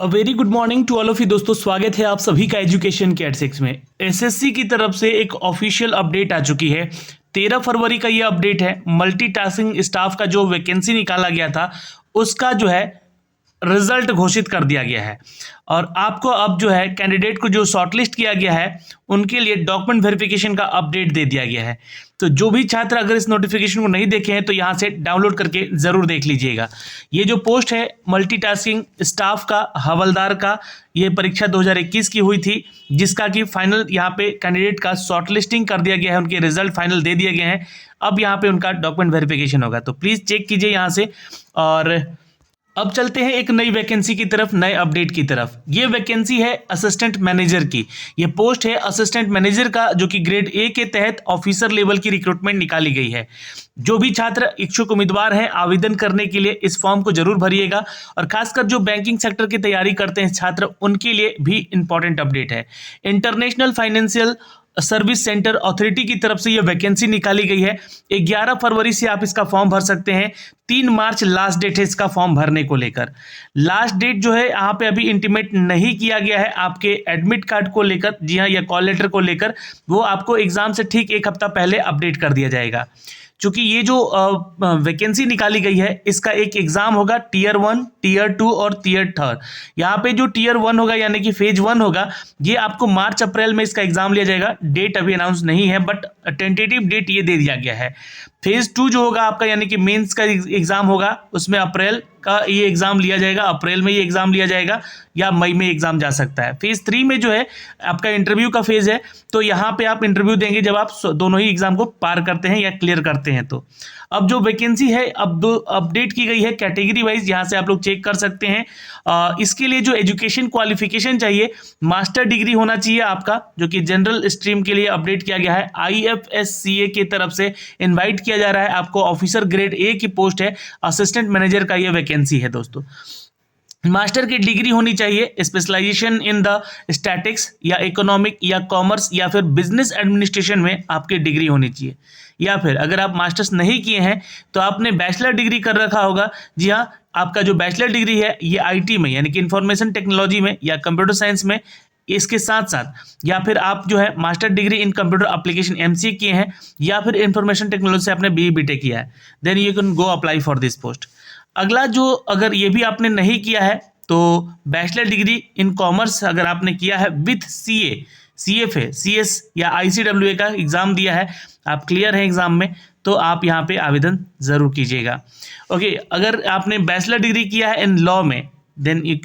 A very good morning to all of you दोस्तों, स्वागत है आप सभी का एजुकेशन के एट6 में। एसएससी की तरफ से एक ऑफिशियल अपडेट आ चुकी है। 13 फरवरी का ये अपडेट है। मल्टीटास्किंग स्टाफ का जो वैकेंसी निकाला गया था उसका जो है रिजल्ट घोषित कर दिया गया है और आपको अब जो है कैंडिडेट को जो शॉर्टलिस्ट किया गया है उनके लिए डॉक्यूमेंट वेरिफिकेशन का अपडेट दे दिया गया है। तो जो भी छात्र अगर इस नोटिफिकेशन को नहीं देखे हैं तो यहाँ से डाउनलोड करके ज़रूर देख लीजिएगा। ये जो पोस्ट है मल्टीटास्किंग स्टाफ का हवलदार का, ये परीक्षा 2021 की हुई थी जिसका कि फाइनल यहाँ पे कैंडिडेट का शॉर्टलिस्टिंग कर दिया गया है, उनके रिजल्ट फाइनल दे दिए गए हैं। अब यहाँ पे उनका डॉक्यूमेंट वेरिफिकेशन होगा, तो प्लीज़ चेक कीजिए यहाँ से। और अब चलते हैं एक नई वैकेंसी की तरफ, नए अपडेट की तरफ। ये वैकेंसी है असिस्टेंट मैनेजर की। ये पोस्ट है असिस्टेंट मैनेजर का, जो कि ग्रेड ए के तहत ऑफिसर लेवल की रिक्रूटमेंट निकाली गई है। जो भी छात्र इच्छुक उम्मीदवार हैं आवेदन करने के लिए इस फॉर्म को जरूर भरिएगा। और खासकर जो बैंकिंग सेक्टर की तैयारी करते हैं छात्र, उनके लिए भी इंपॉर्टेंट अपडेट है। International financial service centre authority की तरफ से यह वैकेंसी निकाली गई है। 11 फरवरी से आप इसका फॉर्म भर सकते हैं। 3 मार्च लास्ट डेट है इसका फॉर्म भरने को लेकर। लास्ट डेट जो है यहाँ पे अभी इंटीमेट नहीं किया गया है आपके एडमिट कार्ड को लेकर, जी हाँ, या कॉल लेटर को लेकर। वो आपको एग्जाम से ठीक 1 हफ्ता पहले अपडेट कर दिया जाएगा। चूंकि ये जो वैकेंसी निकाली गई है इसका एक एग्जाम होगा टीयर 1, टीयर 2 और टीयर 3। यहाँ पे जो टीयर 1 होगा यानी कि फेज 1 होगा, ये आपको मार्च अप्रैल में इसका एग्जाम लिया जाएगा। डेट अभी अनाउंस नहीं है बट टेंटेटिव डेट ये दे दिया गया है। फेज 2 जो होगा आपका यानी कि मेंस का एग्जाम होगा, उसमें अप्रैल का ये एग्जाम लिया जाएगा, अप्रैल में ये एग्जाम लिया जाएगा या मई में एग्जाम जा सकता है। फेज 3 में जो है आपका इंटरव्यू का फेज है, तो यहाँ पे आप इंटरव्यू देंगे जब आप दोनों ही एग्जाम को पार करते हैं या क्लियर करते हैं। तो अब जो वैकेंसी है अब दो अपडेट की गई है कैटेगरी वाइज, यहाँ से आप लोग चेक कर सकते हैं। इसके लिए जो एजुकेशन क्वालिफिकेशन चाहिए, मास्टर डिग्री होना चाहिए आपका, जो कि जनरल स्ट्रीम के लिए अपडेट किया गया है। IFSCA की तरफ से इन्वाइट किया जा रहा है आपको। ऑफिसर ग्रेड ए की पोस्ट है, असिस्टेंट मैनेजर का ये वैकेंसी है दोस्तों। मास्टर की डिग्री होनी चाहिए, स्पेशलाइजेशन इन द स्टैटिक्स या इकोनॉमिक या कॉमर्स या फिर बिजनेस एडमिनिस्ट्रेशन में आपकी डिग्री होनी चाहिए। या फिर अगर आप मास्टर्स नहीं किए हैं तो आपने बैचलर डिग्री कर रखा होगा। जी हाँ, आपका जो बैचलर डिग्री है ये IT में यानी कि इंफॉर्मेशन टेक्नोलॉजी में या कंप्यूटर साइंस में, इसके साथ साथ या फिर आप जो है master degree in computer application MCA किए हैं या फिर इंफॉर्मेशन टेक्नोलॉजी से आपने BE BTech किया है, then you can go apply for this post. अगला जो अगर ये भी आपने नहीं किया है तो बैचलर डिग्री इन कॉमर्स अगर आपने किया है विथ CA, CFA, CS या ICWA का एग्ज़ाम दिया है, आप क्लियर हैं एग्ज़ाम में, तो आप यहाँ पे आवेदन ज़रूर कीजिएगा। ओके, अगर आपने बैचलर डिग्री किया है इन लॉ में, देन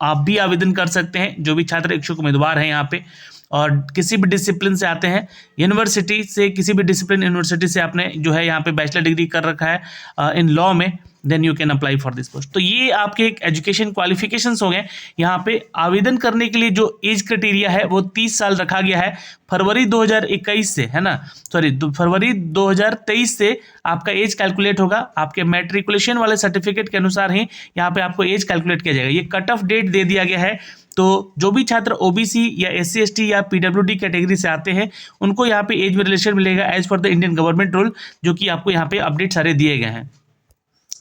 आप भी आवेदन कर सकते हैं। जो भी छात्र इच्छुक उम्मीदवार हैं यहाँ पे और किसी भी डिसिप्लिन से आते हैं, यूनिवर्सिटी से, किसी भी डिसिप्लिन यूनिवर्सिटी से आपने जो है यहाँ पे बैचलर डिग्री कर रखा है इन लॉ में, then you can apply for this post. तो ये आपके एक एजुकेशन क्वालिफिकेशंस हो गए। यहाँ पे आवेदन करने के लिए जो एज क्राइटेरिया है वो 30 साल रखा गया है। फरवरी 2021 से, है ना, फरवरी 2023 से आपका एज कैलकुलेट होगा। आपके मैट्रिकुलेशन वाले सर्टिफिकेट के अनुसार ही यहाँ पे आपको एज कैलकुलेट किया जाएगा। ये कट ऑफ डेट दे दिया गया है। तो जो भी छात्र OBC या SC ST या PWD कैटेगरी से आते हैं उनको यहाँ पे एज में रिलेशन मिलेगा as per the Indian government rule, जो कि आपको यहाँ पे अपडेट सारे दिए गए हैं।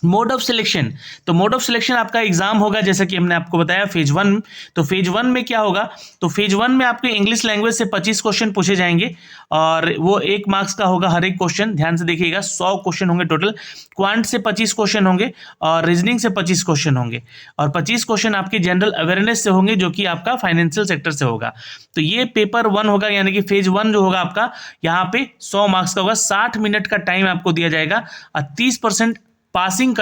मोड ऑफ सिलेक्शन, तो मोड ऑफ सिलेक्शन आपका एग्जाम होगा जैसा कि हमने आपको बताया फेज 1। तो फेज 1 में क्या होगा, तो फेज 1 में आपके इंग्लिश लैंग्वेज से 25 क्वेश्चन पूछे जाएंगे और वो 1 मार्क्स का होगा हर एक क्वेश्चन। ध्यान से देखिएगा, 100 क्वेश्चन होंगे टोटल। क्वांट से 25 क्वेश्चन होंगे और रीजनिंग से 25 क्वेश्चन होंगे और 25 क्वेश्चन आपके जनरल अवेयरनेस से होंगे, जो कि आपका फाइनेंशियल सेक्टर से होगा। तो ये पेपर 1 होगा यानी कि फेज 1 जो होगा आपका, यहाँ पे 100 मार्क्स का होगा। 60 मिनट का टाइम आपको दिया जाएगा और 30% पासिंग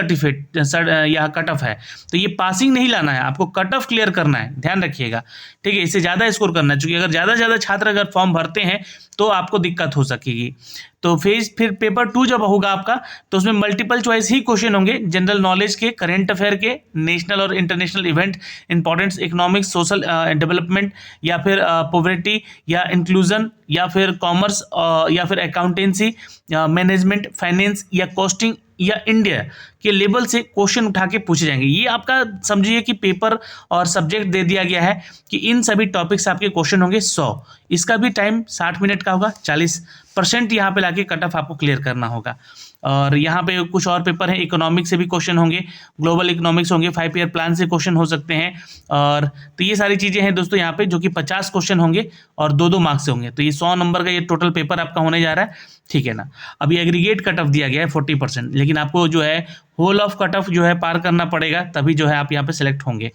यह कट ऑफ है। तो ये पासिंग नहीं लाना है, आपको कट ऑफ क्लियर करना है, ध्यान रखिएगा, ठीक है। इससे ज़्यादा स्कोर करना है, क्योंकि अगर ज़्यादा से ज़्यादा छात्र अगर फॉर्म भरते हैं तो आपको दिक्कत हो सकेगी। तो फिर पेपर 2 जब होगा आपका, तो उसमें मल्टीपल चॉइस ही क्वेश्चन होंगे, जनरल नॉलेज के, करंट अफेयर के, नेशनल और international event, importance, economics, social development या फिर पॉवर्टी या इंक्लूजन या फिर कॉमर्स या फिर अकाउंटेंसी, मैनेजमेंट, फाइनेंस या कॉस्टिंग या इंडिया के लेवल से क्वेश्चन उठा के पूछे जाएंगे। ये आपका समझिए कि पेपर और सब्जेक्ट दे दिया गया है कि इन सभी टॉपिक से आपके क्वेश्चन होंगे 100। इसका भी टाइम 60 मिनट का होगा। 40% यहाँ पे लाके कट ऑफ आपको क्लियर करना होगा। और यहाँ पे कुछ और पेपर हैं, इकोनॉमिक्स से भी क्वेश्चन होंगे, ग्लोबल इकोनॉमिक्स होंगे, 5 ईयर प्लान से क्वेश्चन हो सकते हैं। और तो ये सारी चीज़ें हैं दोस्तों यहाँ पे, जो कि 50 क्वेश्चन होंगे और 2-2 मार्क्स से होंगे। तो ये 100 नंबर का ये टोटल पेपर आपका होने जा रहा है, ठीक है ना। अभी एग्रीगेट कट ऑफ दिया गया है 40%, लेकिन आपको जो है होल ऑफ कट ऑफ जो है पार करना पड़ेगा, तभी जो है आप यहाँ पे सिलेक्ट होंगे।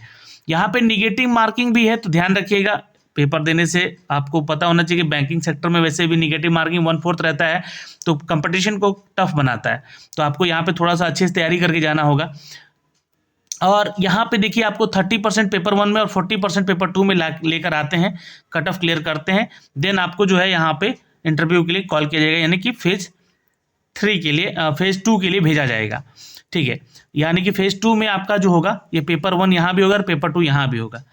यहाँ पे निगेटिव मार्किंग भी है, तो ध्यान रखिएगा। पेपर देने से आपको पता होना चाहिए कि बैंकिंग सेक्टर में वैसे भी निगेटिव मार्किंग 1/4 रहता है, तो कंपटीशन को टफ बनाता है। तो आपको यहाँ पे थोड़ा सा अच्छे से तैयारी करके जाना होगा। और यहाँ पे देखिए आपको 30% पेपर 1 में और 40% पेपर 2 में लेकर आते हैं, कट ऑफ क्लियर करते हैं, देन आपको जो है यहाँ पे इंटरव्यू के लिए कॉल किया जाएगा, यानी कि फेज 3 के लिए फेज 2 के लिए भेजा जाएगा, ठीक है। यानी कि फेज 2 में आपका जो होगा, ये पेपर 1 यहाँ भी होगा और पेपर 2 यहाँ भी होगा।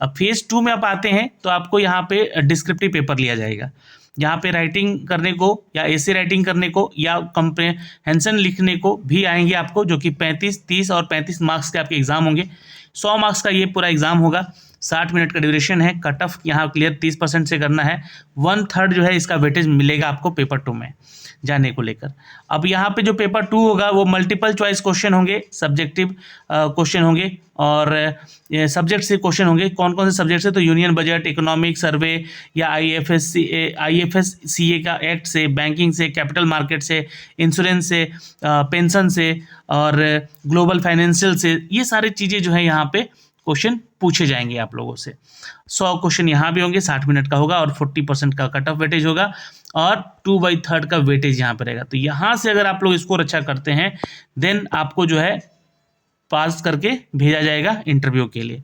अब फेज 2 में आप आते हैं तो आपको यहाँ पे डिस्क्रिप्टिव पेपर लिया जाएगा। यहाँ पे राइटिंग करने को या एसे राइटिंग करने को या कंप्रेहेंशन लिखने को भी आएंगे आपको, जो कि 35, 30 और 35 मार्क्स के आपके एग्जाम होंगे। 100 मार्क्स का ये पूरा एग्जाम होगा, 60 मिनट का ड्यूरेशन है। कट ऑफ यहाँ क्लियर 30% से करना है। 1/3 जो है इसका वेटेज मिलेगा आपको पेपर 2 में जाने को लेकर। अब यहाँ पे जो पेपर 2 होगा वो मल्टीपल चॉइस क्वेश्चन होंगे, सब्जेक्टिव क्वेश्चन होंगे और सब्जेक्ट से क्वेश्चन होंगे। कौन कौन से सब्जेक्ट से, तो यूनियन बजट, इकोनॉमिक सर्वे या IFSCA का एक्ट से, बैंकिंग से, कैपिटल मार्केट से, इंश्योरेंस से, पेंशन से और ग्लोबल फाइनेंशियल से, ये सारी चीज़ें जो है यहाँ पे क्वेश्चन पूछे जाएंगे आप लोगों से। 100 क्वेश्चन यहाँ भी होंगे, 60 मिनट का होगा और 40% का कट ऑफ वेटेज होगा और 2/3 का वेटेज यहाँ पर रहेगा। तो यहाँ से अगर आप लोग स्कोर अच्छा करते हैं देन आपको जो है पास करके भेजा जाएगा इंटरव्यू के लिए।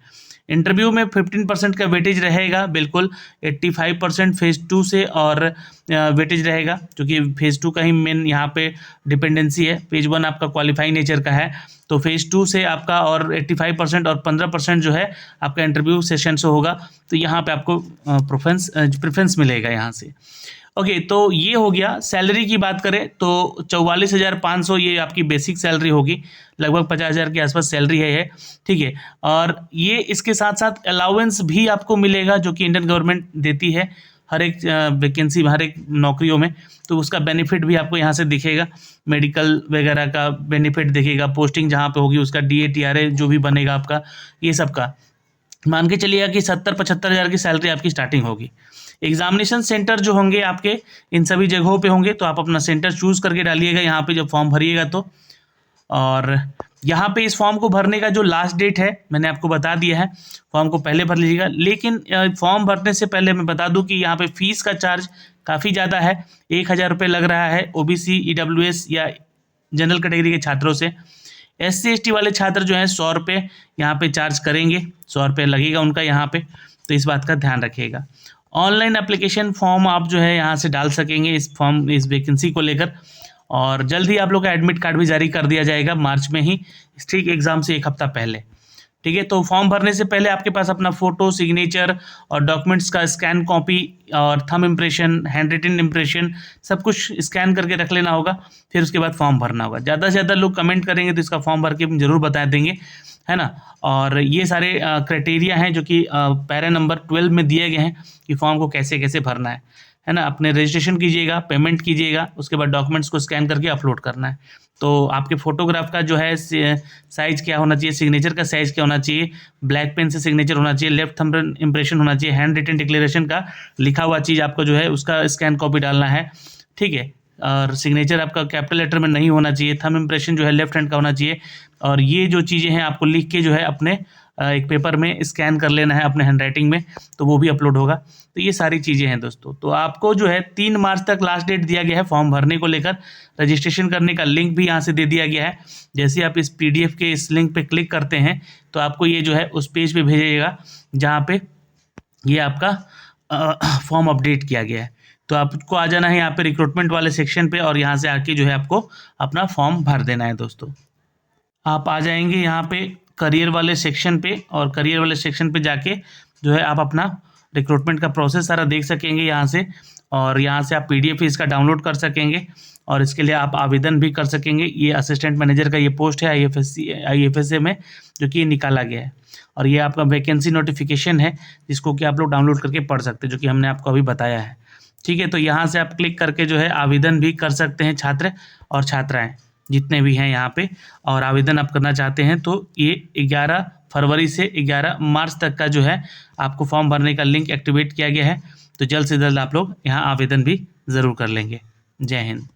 इंटरव्यू में 15% का वेटेज रहेगा, बिल्कुल 85% फेज़ 2 से और वेटेज रहेगा, क्योंकि फेज़ 2 का ही मेन यहाँ पे डिपेंडेंसी है। फेज़ 1 आपका क्वालिफाई नेचर का है, तो फेज़ 2 से आपका और 85% और 15% जो है आपका इंटरव्यू सेशन से होगा। तो यहाँ पे आपको प्रेफरेंस मिलेगा यहाँ से। ओके, तो ये हो गया। सैलरी की बात करें तो 44,500 ये आपकी बेसिक सैलरी होगी, लगभग 50,000 के आसपास सैलरी है ये, ठीक है। और ये इसके साथ साथ अलाउंस भी आपको मिलेगा, जो कि इंडियन गवर्नमेंट देती है हर एक वैकेंसी, हर एक नौकरियों में। तो उसका बेनिफिट भी आपको यहाँ से दिखेगा, मेडिकल वगैरह का बेनिफिट दिखेगा, पोस्टिंग जहाँ पे होगी उसका DA TRA जो भी बनेगा आपका, ये सब का मान के चलिएगा कि 70-75 हज़ार की सैलरी आपकी स्टार्टिंग होगी। एग्जामिनेशन सेंटर जो होंगे आपके इन सभी जगहों पे होंगे, तो आप अपना सेंटर चूज़ करके डालिएगा यहाँ पे जब फॉर्म भरिएगा तो। और यहाँ पे इस फॉर्म को भरने का जो लास्ट डेट है मैंने आपको बता दिया है, फॉर्म को पहले भर लीजिएगा। लेकिन फॉर्म भरने से पहले मैं बता दूं कि यहाँ पे फीस का चार्ज काफ़ी ज़्यादा है, 1,000 रुपये लग रहा है OBC EWS या जनरल कैटेगरी के छात्रों से। SC ST वाले छात्र जो हैं 100 रुपये यहाँ पे चार्ज करेंगे, 100 रुपये लगेगा उनका यहाँ पे, तो इस बात का ध्यान रखिएगा। ऑनलाइन एप्लीकेशन फॉर्म आप जो है यहाँ से डाल सकेंगे इस वैकेंसी को लेकर, और जल्द ही आप लोग का एडमिट कार्ड भी जारी कर दिया जाएगा मार्च में ही, ठीक एग्ज़ाम से 1 हफ्ता पहले, ठीक है। तो फॉर्म भरने से पहले आपके पास अपना फ़ोटो, सिग्नेचर और डॉक्यूमेंट्स का स्कैन कॉपी और thumb impression, hand written impression सब कुछ स्कैन करके रख लेना होगा, फिर उसके बाद फॉर्म भरना होगा। ज़्यादा से ज़्यादा लोग कमेंट करेंगे तो इसका फॉर्म भर के हम जरूर बता देंगे, है ना। और ये सारे क्राइटेरिया हैं जो कि पैरा नंबर 12 में दिए गए हैं कि फॉर्म को कैसे कैसे भरना है ना। अपने रजिस्ट्रेशन कीजिएगा, पेमेंट कीजिएगा, उसके बाद डॉक्यूमेंट्स को स्कैन करके अपलोड करना है। तो आपके फ़ोटोग्राफ का जो है साइज़ क्या होना चाहिए, सिग्नेचर का साइज़ क्या होना चाहिए, ब्लैक पेन से सिग्नेचर होना चाहिए, लेफ्ट थंब इम्प्रेशन होना चाहिए, हैंड रिटन डिक्लेरेशन का लिखा हुआ चीज़ आपको जो है उसका स्कैन कॉपी डालना है, ठीक है। और सिग्नेचर आपका कैपिटल लेटर में नहीं होना चाहिए, थंब इम्प्रेशन जो है लेफ्ट हैंड का होना चाहिए। और ये जो चीज़ें हैं आपको लिख के जो है अपने एक पेपर में स्कैन कर लेना है अपने हैंडराइटिंग में, तो वो भी अपलोड होगा। तो ये सारी चीज़ें हैं दोस्तों। तो आपको जो है 3 मार्च तक लास्ट डेट दिया गया है फॉर्म भरने को लेकर। रजिस्ट्रेशन करने का लिंक भी यहाँ से दे दिया गया है। जैसे आप इस PDF के इस लिंक पे क्लिक करते हैं तो आपको ये जो है उस पेज पे भेजेगा जहाँ पे ये आपका फॉर्म अपडेट किया गया है। तो आपको आ जाना है यहाँ पे रिक्रूटमेंट वाले सेक्शन पे और यहाँ से आके जो है आपको अपना फॉर्म भर देना है दोस्तों। आप आ जाएंगे यहाँ पे करियर वाले सेक्शन पे, और करियर वाले सेक्शन पे जाके जो है आप अपना रिक्रूटमेंट का प्रोसेस सारा देख सकेंगे यहाँ से, और यहाँ से आप PDF इसका डाउनलोड कर सकेंगे और इसके लिए आप आवेदन भी कर सकेंगे। ये असिस्टेंट मैनेजर का ये पोस्ट है IFSA में जो कि निकाला गया है, और ये आपका वैकेंसी नोटिफिकेशन है जिसको कि आप लोग डाउनलोड करके पढ़ सकते हैं, जो कि हमने आपको अभी बताया है। ठीक है, तो यहाँ से आप क्लिक करके जो है आवेदन भी कर सकते हैं, छात्र और छात्राएं जितने भी हैं यहाँ पे, और आवेदन आप करना चाहते हैं तो ये 11 फरवरी से 11 मार्च तक का जो है आपको फॉर्म भरने का लिंक एक्टिवेट किया गया है। तो जल्द से जल्द आप लोग यहाँ आवेदन भी ज़रूर कर लेंगे। जय हिंद।